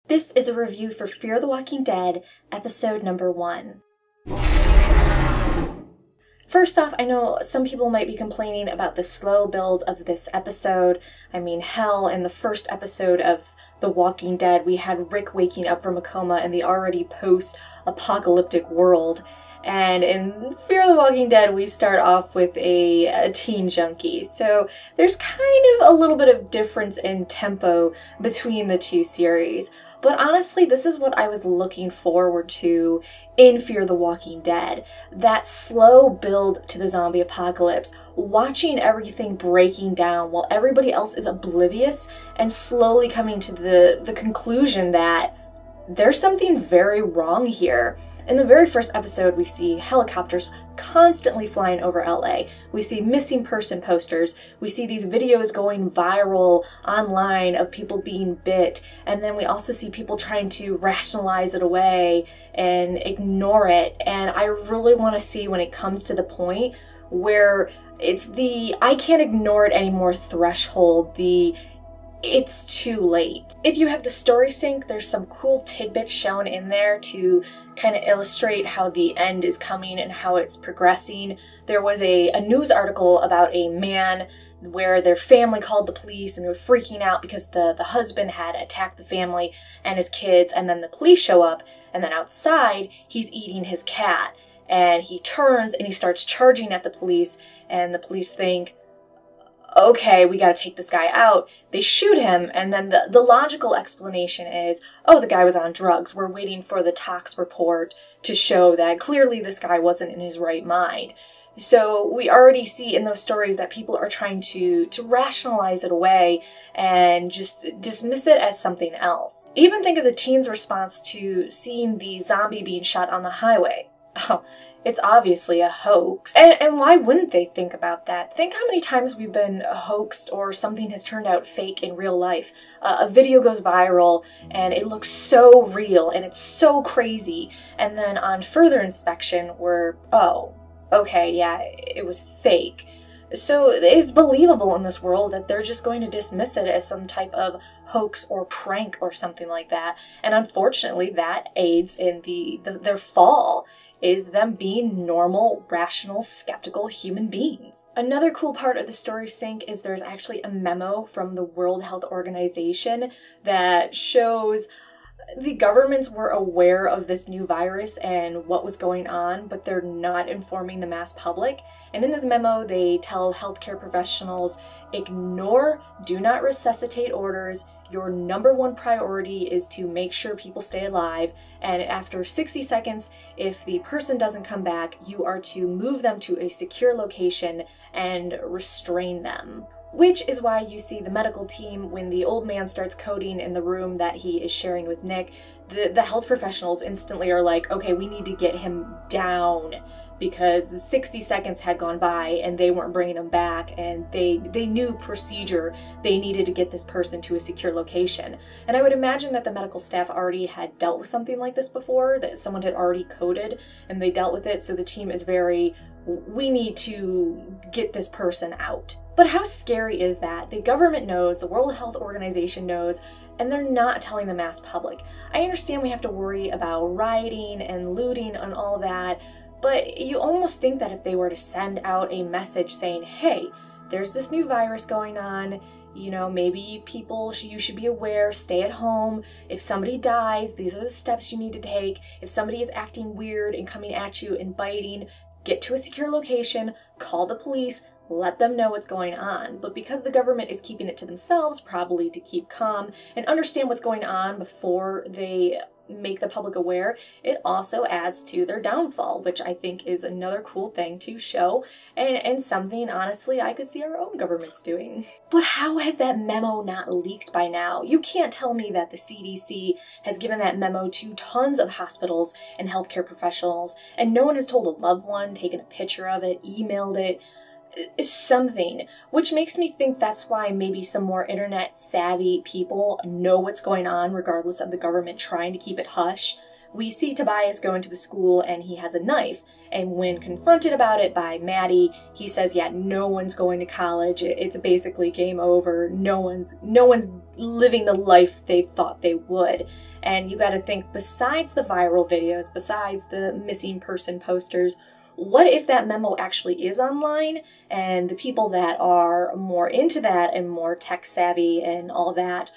This is a review for Fear the Walking Dead, episode number 1. First off, I know some people might be complaining about the slow build of this episode. I mean, hell, in the first episode of The Walking Dead, we had Rick waking up from a coma in the already post-apocalyptic world. And in Fear the Walking Dead, we start off with a teen junkie. So there's kind of a little bit of difference in tempo between the two series. But honestly, this is what I was looking forward to in Fear the Walking Dead. That slow build to the zombie apocalypse, watching everything breaking down while everybody else is oblivious and slowly coming to the conclusion that there's something very wrong here. In the very first episode, we see helicopters constantly flying over LA. We see missing person posters. We see these videos going viral online of people being bit. And then we also see people trying to rationalize it away and ignore it. And I really want to see when it comes to the point where it's the I can't ignore it anymore threshold, it's too late. If you have the story sync, there's some cool tidbits shown in there to kind of illustrate how the end is coming and how it's progressing. There was a news article about a man where their family called the police and they were freaking out because the husband had attacked the family and his kids, and then the police show up, and then outside he's eating his cat, and he turns and he starts charging at the police, and the police think, okay, we gotta take this guy out. They shoot him, and then the logical explanation is, oh, the guy was on drugs. We're waiting for the tox report to show that clearly this guy wasn't in his right mind. So we already see in those stories that people are trying to rationalize it away and just dismiss it as something else. Even think of the teens' response to seeing the zombie being shot on the highway. Oh, it's obviously a hoax. And why wouldn't they think about that? Think how many times we've been hoaxed or something has turned out fake in real life. A video goes viral and it looks so real and it's so crazy. And then on further inspection, we're, oh, okay, yeah, it was fake. So it's believable in this world that they're just going to dismiss it as some type of hoax or prank or something like that. And unfortunately, that aids in their fall, is them being normal, rational, skeptical human beings. Another cool part of the story sync is there's actually a memo from the World Health Organization that shows the governments were aware of this new virus and what was going on, but they're not informing the mass public. And in this memo, they tell healthcare professionals, ignore, do not resuscitate orders. Your #1 priority is to make sure people stay alive, and after 60 seconds, if the person doesn't come back, you are to move them to a secure location and restrain them. Which is why you see the medical team, when the old man starts coding in the room that he is sharing with Nick, the health professionals instantly are like, okay, we need to get him down, because 60 seconds had gone by and they weren't bringing him back, and they knew procedure. They needed to get this person to a secure location. And I would imagine that the medical staff already had dealt with something like this before, that someone had already coded and they dealt with it, so the team is very, we need to get this person out. But how scary is that? The government knows, the World Health Organization knows, and they're not telling the mass public. I understand we have to worry about rioting and looting and all that, but you almost think that if they were to send out a message saying, hey, there's this new virus going on, you know, maybe people, you should be aware, stay at home. If somebody dies, these are the steps you need to take. If somebody is acting weird and coming at you and biting, get to a secure location, call the police, let them know what's going on. But because the government is keeping it to themselves, probably to keep calm and understand what's going on before they make the public aware, it also adds to their downfall, which I think is another cool thing to show, and something, honestly, I could see our own governments doing. But how has that memo not leaked by now? You can't tell me that the CDC has given that memo to tons of hospitals and healthcare professionals, and no one has told a loved one, taken a picture of it, emailed it, something, which makes me think that's why maybe some more internet savvy people know what's going on regardless of the government trying to keep it hush. we see Tobias go into the school and he has a knife. And when confronted about it by Maddie, he says, yeah, no one's going to college. It's basically game over. No one's living the life they thought they would. And you gotta think, besides the viral videos, besides the missing person posters, what if that memo actually is online and the people that are more into that and more tech savvy and all that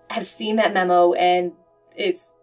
have seen that memo and it's,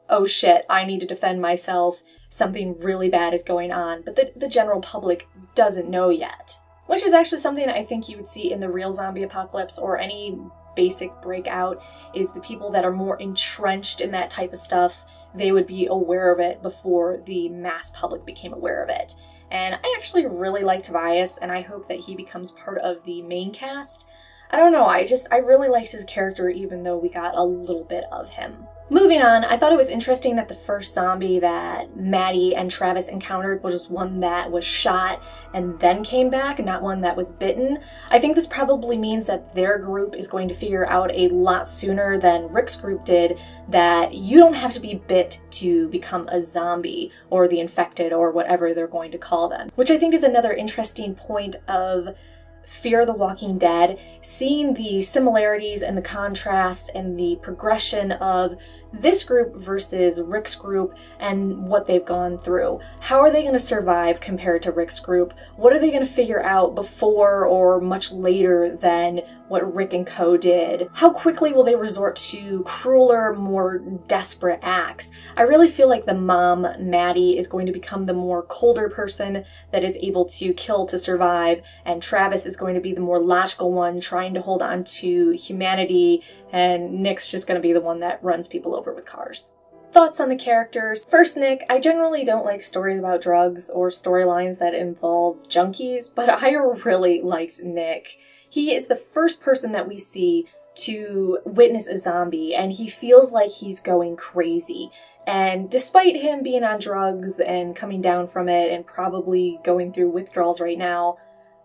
oh shit, I need to defend myself, something really bad is going on, but the general public doesn't know yet. Which is actually something I think you would see in the real zombie apocalypse or any basic breakout, is the people that are more entrenched in that type of stuff, they would be aware of it before the mass public became aware of it. And I actually really like Tobias, and I hope that he becomes part of the main cast. I don't know, I really liked his character even though we got a little bit of him. Moving on, I thought it was interesting that the first zombie that Maddie and Travis encountered was one that was shot and then came back, not one that was bitten. I think this probably means that their group is going to figure out a lot sooner than Rick's group did that you don't have to be bit to become a zombie or the infected or whatever they're going to call them. Which I think is another interesting point of Fear the Walking Dead, seeing the similarities and the contrast and the progression of this group versus Rick's group and what they've gone through. How are they going to survive compared to Rick's group? What are they going to figure out before or much later than what Rick and co did? How quickly will they resort to crueler, more desperate acts? I really feel like the mom, Maddie, is going to become the more colder person that is able to kill to survive, and Travis is going to be the more logical one trying to hold on to humanity, and Nick's just going to be the one that runs people over with cars. Thoughts on the characters. First, Nick. I generally don't like stories about drugs or storylines that involve junkies, but I really liked Nick. He is the first person that we see to witness a zombie, and he feels like he's going crazy. And despite him being on drugs and coming down from it and probably going through withdrawals right now,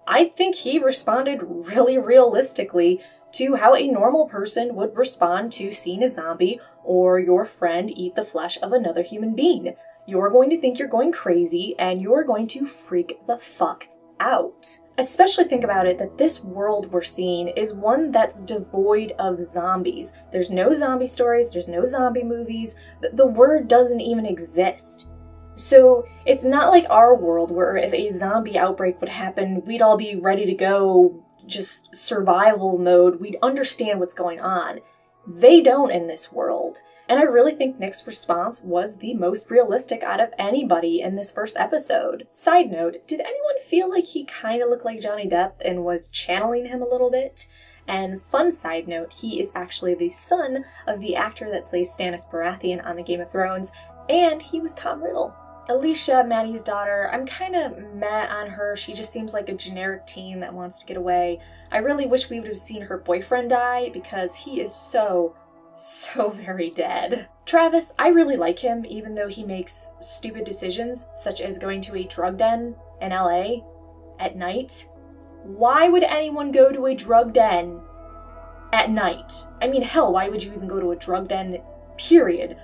I think he responded really realistically to how a normal person would respond to seeing a zombie or your friend eat the flesh of another human being. You're going to think you're going crazy and you're going to freak the fuck out. Especially think about it that this world we're seeing is one that's devoid of zombies. There's no zombie stories, there's no zombie movies, the word doesn't even exist. So it's not like our world where if a zombie outbreak would happen, we'd all be ready to go, just survival mode, we'd understand what's going on. They don't in this world. And I really think Nick's response was the most realistic out of anybody in this first episode. Side note, did anyone feel like he kind of looked like Johnny Depp and was channeling him a little bit? And fun side note, he is actually the son of the actor that plays Stannis Baratheon on the Game of Thrones, and he was Tom Riddle. Alicia, Maddie's daughter, I'm kind of meh on her. She just seems like a generic teen that wants to get away. I really wish we would have seen her boyfriend die because he is so very dead. Travis, I really like him even though he makes stupid decisions such as going to a drug den in LA at night. Why would anyone go to a drug den at night? I mean, hell, why would you even go to a drug den, period?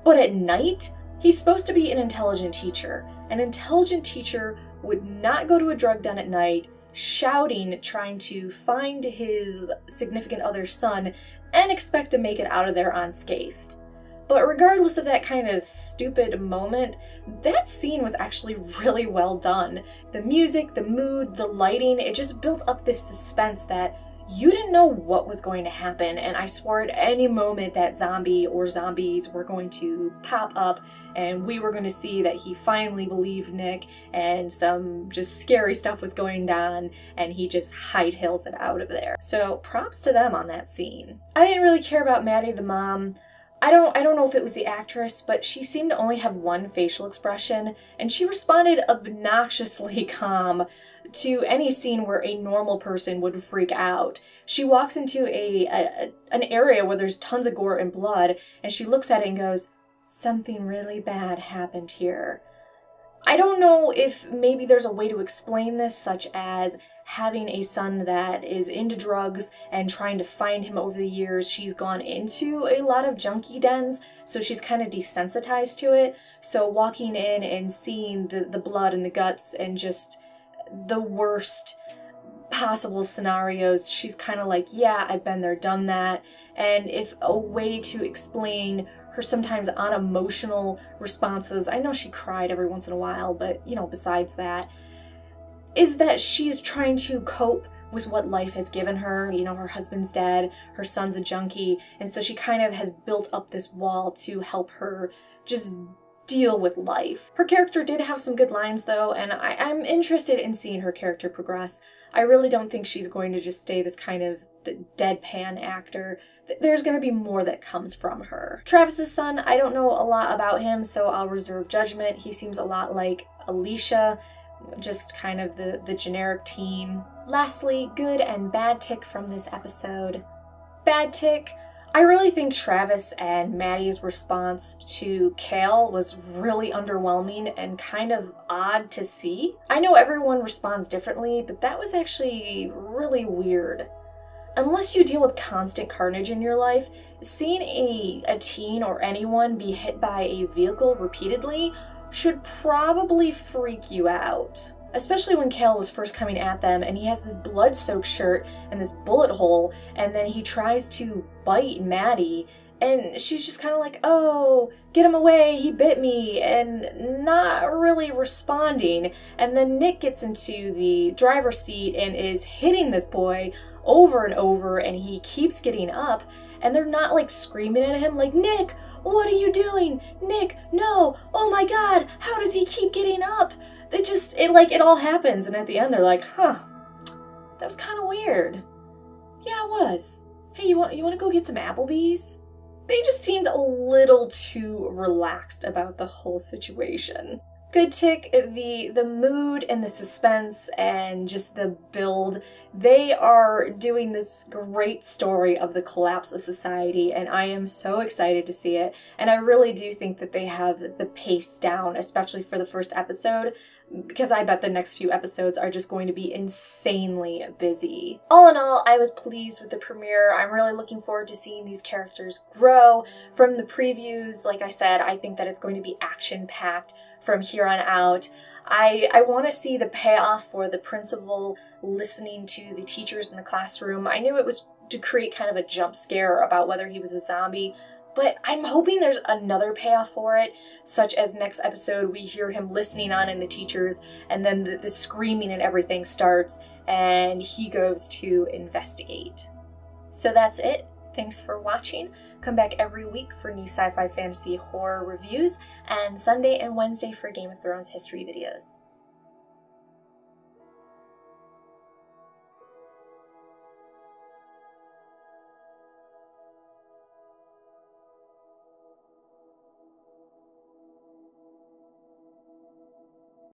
But at night? He's supposed to be an intelligent teacher. An intelligent teacher would not go to a drug den at night, shouting, trying to find his significant other's son, and expect to make it out of there unscathed. But regardless of that kind of stupid moment, that scene was actually really well done. The music, the mood, the lighting, it just built up this suspense that you didn't know what was going to happen, and I swore at any moment that zombie or zombies were going to pop up and we were going to see that he finally believed Nick and some just scary stuff was going on and he just hightails it out of there. So props to them on that scene. I didn't really care about Maddie the mom. I don't know if it was the actress, but she seemed to only have one facial expression, and she responded obnoxiously calm to any scene where a normal person would freak out. She walks into an area where there's tons of gore and blood, and she looks at it and goes, "Something really bad happened here." I don't know if maybe there's a way to explain this, such as having a son that is into drugs and trying to find him over the years, she's gone into a lot of junkie dens, so she's kind of desensitized to it. So walking in and seeing the blood and the guts and just the worst possible scenarios, she's kind of like, yeah, I've been there, done that. And if a way to explain her sometimes unemotional responses, I know she cried every once in a while, but, you know, besides that, is that she's trying to cope with what life has given her. You know, her husband's dead, her son's a junkie, and so she kind of has built up this wall to help her just deal with life. Her character did have some good lines though, and I'm interested in seeing her character progress. I really don't think she's going to just stay this kind of deadpan actor. There's going to be more that comes from her. Travis's son, I don't know a lot about him, so I'll reserve judgment. He seems a lot like Alicia, just kind of the generic teen. Lastly, good and bad tick from this episode. Bad tick, I really think Travis and Maddie's response to Kale was really underwhelming and kind of odd to see. I know everyone responds differently, but that was actually really weird. Unless you deal with constant carnage in your life, seeing a teen or anyone be hit by a vehicle repeatedly should probably freak you out. Especially when Kale was first coming at them and he has this blood-soaked shirt and this bullet hole, and then he tries to bite Maddie and she's just kind of like, oh, get him away, he bit me, and not really responding. And then Nick gets into the driver's seat and is hitting this boy over and over, and he keeps getting up, and they're not like screaming at him like, Nick, what are you doing? Nick, no, oh my god, how does he keep getting up? It all happens, and at the end they're like, huh, that was kind of weird. Yeah, it was. Hey, you want to go get some Applebee's? They just seemed a little too relaxed about the whole situation. Good tick, the mood and the suspense and just the build. They are doing this great story of the collapse of society, and I am so excited to see it. And I really do think that they have the pace down, especially for the first episode, because I bet the next few episodes are just going to be insanely busy. All in all, I was pleased with the premiere. I'm really looking forward to seeing these characters grow. From the previews, like I said, I think that it's going to be action-packed from here on out. I want to see the payoff for the principal listening to the teachers in the classroom. I knew it was to create kind of a jump scare about whether he was a zombie, but I'm hoping there's another payoff for it, such as next episode we hear him listening on in the teachers, and then the screaming and everything starts, and he goes to investigate. So that's it. Thanks for watching. Come back every week for new sci-fi, fantasy, horror reviews, and Sunday and Wednesday for Game of Thrones history videos.